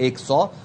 100,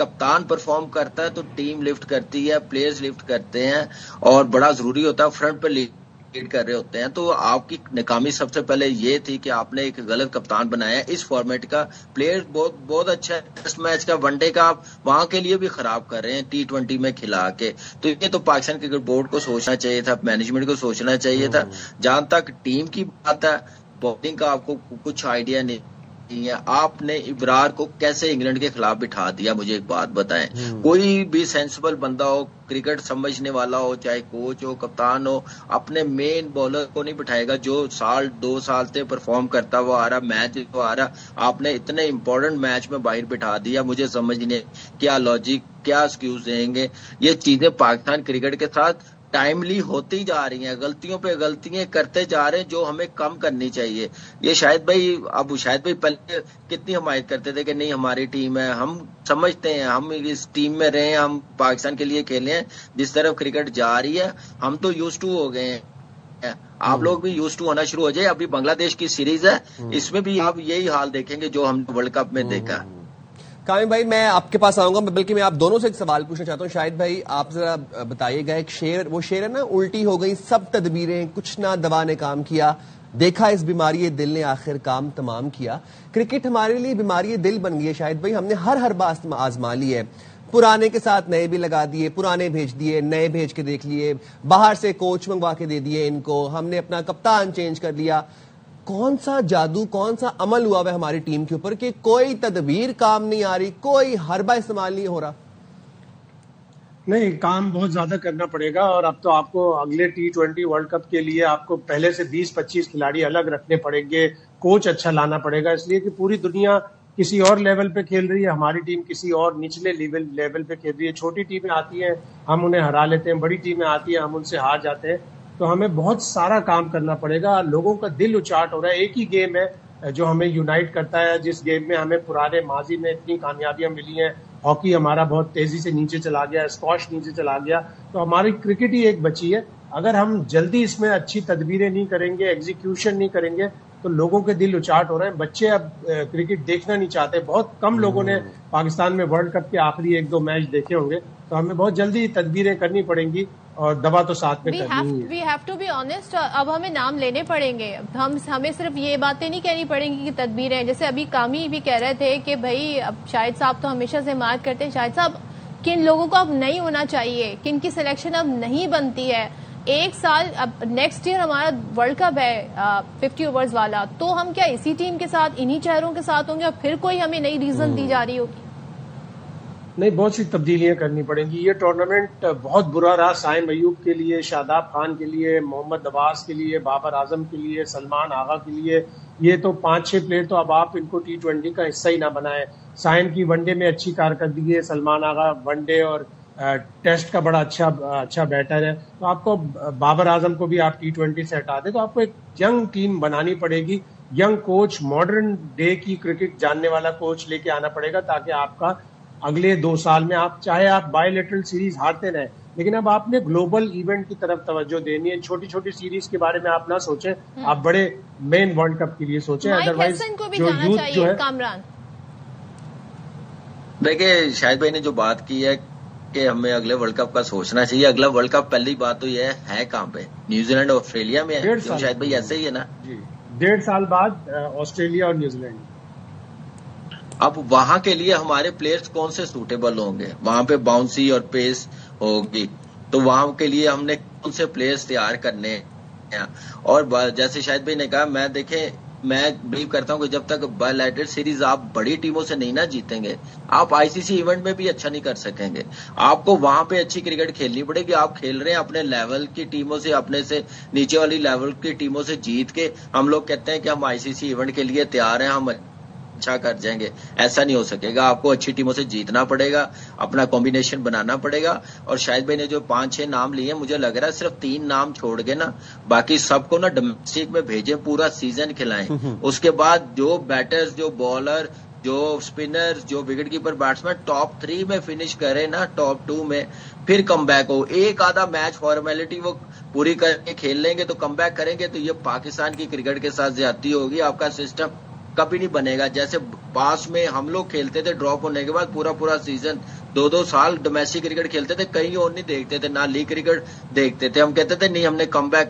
کپتان پرفارم کرتا ہے تو ٹیم لفٹ کرتی ہے, پلیئرز لفٹ کرتے ہیں, اور بڑا ضروری ہوتا ہے فرنٹ پہ لیڈ کر رہے ہوتے ہیں. تو آپ کی ناکامی سب سے پہلے یہ تھی کہ آپ نے ایک غلط کپتان بنایا. اس فارمیٹ کا پلیئر بہت اچھا ہے, ٹیسٹ میچ کا, ون ڈے کا آپ وہاں کے لیے بھی خراب کر رہے ہیں T20 میں کھلا کے. تو یہ تو پاکستان کرکٹ بورڈ کو سوچنا چاہیے تھا, مینجمنٹ کو سوچنا چاہیے تھا. جہاں تک ٹیم کی بات ہے, بالنگ کا آپ کو کچھ آئیڈیا نہیں ہے. آپ نے ابرار کو کیسے انگلینڈ کے خلاف بٹھا دیا, مجھے ایک بات بتائیں. کوئی بھی سینسبل بندہ ہو, کرکٹ سمجھنے والا ہو, چاہے کوچ ہو, کپتان ہو, اپنے مین بالر کو نہیں بٹھائے گا جو 2 سال سے پرفارم کرتا ہوا آ رہا, میچ جو آ رہا. آپ نے اتنے امپورٹنٹ میچ میں باہر بٹھا دیا. مجھے سمجھ نہیں کیا لاجک, کیا ایکسکیوز دیں گے. یہ چیزیں پاکستان کرکٹ کے ساتھ ٹائملی ہوتی جا رہی ہیں, غلطیوں پہ غلطیاں کرتے جا رہے ہیں جو ہمیں کم کرنی چاہیے. یہ شاہد بھائی پہلے کتنی حمایت کرتے تھے کہ نہیں ہماری ٹیم ہے, ہم سمجھتے ہیں ہم اس ٹیم میں رہے ہیں, ہم پاکستان کے لیے کھیلے ہیں. جس طرف کرکٹ جا رہی ہے ہم تو یوز ٹو ہو گئے ہیں, آپ لوگ بھی یوز ٹو ہونا شروع ہو جائے. ابھی بنگلہ دیش کی سیریز ہے, اس میں بھی آپ یہی حال دیکھیں گے جو ہم نے ورلڈ کپ میں دیکھا. کامل بھائی میں آپ کے پاس آؤں گا, بلکہ میں آپ دونوں سے ایک سوال پوچھنا چاہتا ہوں. شاہد بھائی آپ ذرا بتائیے گا, ایک شعر, وہ شعر ہے نا, الٹی ہو گئی سب تدبیریں کچھ نہ دوا نے کام کیا, دیکھا اس بیماری دل نے آخر کام تمام کیا. کرکٹ ہمارے لیے بیماری دل بن گئی ہے شاہد بھائی. ہم نے ہر بات آزما لی ہے, پرانے کے ساتھ نئے بھی لگا دیے, پرانے بھیج دیے, نئے بھیج کے دیکھ لیے, باہر سے کوچ منگوا کے دے دیے ان کو, ہم نے اپنا کپتان چینج کر لیا. کون سا جادو, کون سا عمل ہوا ہے ہماری ٹیم کے اوپر کہ کوئی تدبیر کام نہیں آ رہی, کوئی حربہ استعمال نہیں ہو رہا؟ نہیں, کام بہت زیادہ کرنا پڑے گا. اور اب تو آپ کو اگلے T20 ورلڈ کپ کے لیے آپ کو پہلے سے 20-25 کھلاڑی الگ رکھنے پڑیں گے, کوچ اچھا لانا پڑے گا, اس لیے کہ پوری دنیا کسی اور لیول پہ کھیل رہی ہے, ہماری ٹیم کسی اور نچلے لیول پہ کھیل رہی ہے. چھوٹی ٹیمیں آتی ہیں ہم انہیں ہرا لیتے ہیں, بڑی ٹیمیں آتی ہیں ہم ان سے ہار جاتے ہیں. تو ہمیں بہت سارا کام کرنا پڑے گا. لوگوں کا دل اچاٹ ہو رہا ہے. ایک ہی گیم ہے جو ہمیں یونائٹ کرتا ہے, جس گیم میں ہمیں پرانے ماضی میں اتنی کامیابیاں ملی ہیں. ہاکی ہمارا بہت تیزی سے نیچے چلا گیا, اسکواش نیچے چلا گیا, تو ہماری کرکٹ ہی ایک بچی ہے. اگر ہم جلدی اس میں اچھی تدبیریں نہیں کریں گے, ایگزیکیوشن نہیں کریں گے, تو لوگوں کے دل اچاٹ ہو رہے ہیں. بچے اب کرکٹ دیکھنا نہیں چاہتے. بہت کم لوگوں نے پاکستان میں ورلڈ کپ کے آخری 1-2 میچ دیکھے ہوں گے. تو ہمیں بہت جلدی تدبیریں کرنی پڑیں گی, اور دوا تو ساتھ میں کرنی ہے. We have to be honest. اب ہمیں نام لینے پڑیں گے, ہمیں صرف یہ باتیں نہیں کہنی پڑیں گی کہ تدبیریں, جیسے ابھی کامی بھی کہہ رہے تھے کہ بھائی اب شاہد صاحب تو ہمیشہ سے حمایت کرتے ہیں. شاہد صاحب, کن لوگوں کو اب نہیں ہونا چاہیے, کن کی سلیکشن اب نہیں بنتی ہے. 1 سال, اب نیکسٹ ایئر ہمارا ورلڈ کپ ہے 50 اوورز والا, تو ہم کیا اسی ٹیم کے ساتھ, انہی چہروں کے ساتھ ہوں گے, اور پھر کوئی ہمیں نئی ریزن دی جا رہی ہوگی؟ نہیں, بہت سی تبدیلیاں کرنی پڑیں گی. یہ ٹورنامنٹ بہت برا رہا سائم ایوب کے لیے, شاداب خان کے لیے, محمد عباس کے لیے, بابر اعظم کے لیے, سلمان آغا کے لیے. یہ تو 5-6 پلیئر تو اب آپ ان کو T20 کا حصہ ہی نہ بنائیں. سائم کی ون ڈے میں اچھی کارکردگی ہے, سلمان آغا ون ڈے اور ٹیسٹ کا بڑا اچھا بیٹر ہے. تو آپ کو بابر اعظم کو بھی آپ T20 سے ہٹا دیں, تو آپ کو ایک ینگ ٹیم بنانی پڑے گی. ینگ کوچ, ماڈرن ڈے کی کرکٹ جاننے والا کوچ لے کے آنا پڑے گا, تاکہ آپ کا اگلے 2 سال میں چاہے آپ بائی لیٹرل سیریز ہارتے رہیں, لیکن اب آپ نے گلوبل ایونٹ کی طرف توجہ دینی ہے. چھوٹی چھوٹی سیریز کے بارے میں آپ نہ سوچیں, آپ بڑے مین ورلڈ کپ کے لیے سوچیں. ادروائز جو یوتھ جو ہے, کامران دیکھیں شاہد بھائی نے جو بات کی ہے کہ ہمیں اگلے ورلڈ کپ کا سوچنا چاہیے. اگلا ورلڈ کپ پہلی بات تو یہ ہے کہاں پہ, نیوزی لینڈ اور آسٹریلیا میں ہے. شاہد بھائی ایسے ہی ہے نا, جی 1.5 سال بعد آسٹریلیا اور نیوزی لینڈ. اب وہاں کے لیے ہمارے پلیئرز کون سے سوٹیبل ہوں گے, وہاں پہ باؤنسی اور پیس ہوگی, تو وہاں کے لیے ہم نے کون سے پلیئرز تیار کرنے ہیں. اور جیسے شاہد بھائی نے کہا, میں بلیو کرتا ہوں کہ جب تک بائی لیٹرل سیریز آپ بڑی ٹیموں سے نہیں نہ جیتیں گے, آپ ICC ایونٹ میں بھی اچھا نہیں کر سکیں گے. آپ کو وہاں پہ اچھی کرکٹ کھیلنی پڑے گی. آپ کھیل رہے ہیں اپنے لیول کی ٹیموں سے, اپنے سے نیچے والی لیول کی ٹیموں سے جیت کے. ہم لوگ کہتے ہیں کہ ہم ICC ایونٹ کے لیے تیار ہیں, ہم اچھا کر جائیں گے. ایسا نہیں ہو سکے گا. آپ کو اچھی ٹیموں سے جیتنا پڑے گا, اپنا کمبینیشن بنانا پڑے گا. اور شاہد بھائی نے جو 5-6 نام لیے, مجھے لگ رہا ہے صرف 3 نام چھوڑ گئے نا, باقی سب کو نا ڈومیسٹک میں بھیجیں, پورا سیزن کھلائیں. اس کے بعد جو بیٹرز, جو بالر, جو اسپنر, جو وکٹ کیپر, بیٹسمین ٹاپ 3 میں فنش کرے نا, ٹاپ 2 میں, پھر کم بیک ہو. ایک آدھا میچ فارمیلٹی وہ پوری کر کے کھیل لیں گے تو کم بیک کریں گے, تو یہ پاکستان کی کرکٹ کے ساتھ زیادتی ہوگی. آپ کا سسٹم کبھی نہیں بنے گا. جیسے پاس میں ہم لوگ کھیلتے تھے ڈراپ ہونے کے بعد پورا سیزن 2 سال ڈومیسٹک کرکٹ کھیلتے تھے, کہیں اور نہیں دیکھتے تھے, نہ لیگ کرکٹ دیکھتے تھے. ہم کہتے تھے نہیں ہم نے کم بیک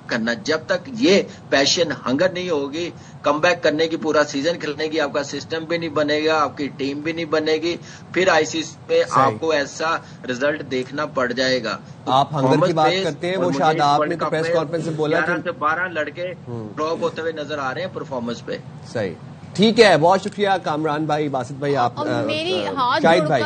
کرنا. جب تک یہ پیشن ہنگر نہیں ہوگی کم بیک کرنے کی, پورا سیزن کھیلنے کی, آپ کا سسٹم بھی نہیں بنے گا, آپ کی ٹیم بھی نہیں بنے گی, پھر آئی سی سی میں آپ کو ایسا رزلٹ دیکھنا پڑ جائے گا. آپ ہنگر کی بات کرتے ہیں, وہ شاید آپ نے تو پریس کانفرنس میں بولا کہ 11 سے 12 لڑکے ڈراپ ہوتے ہوئے نظر آ رہے ہیں پرفارمنس پہ. صحیح, ٹھیک ہے, بہت شکریہ کامران بھائی, باسط بھائی, آپ میری ہاتھ شاہد جوڑ بھائی. کر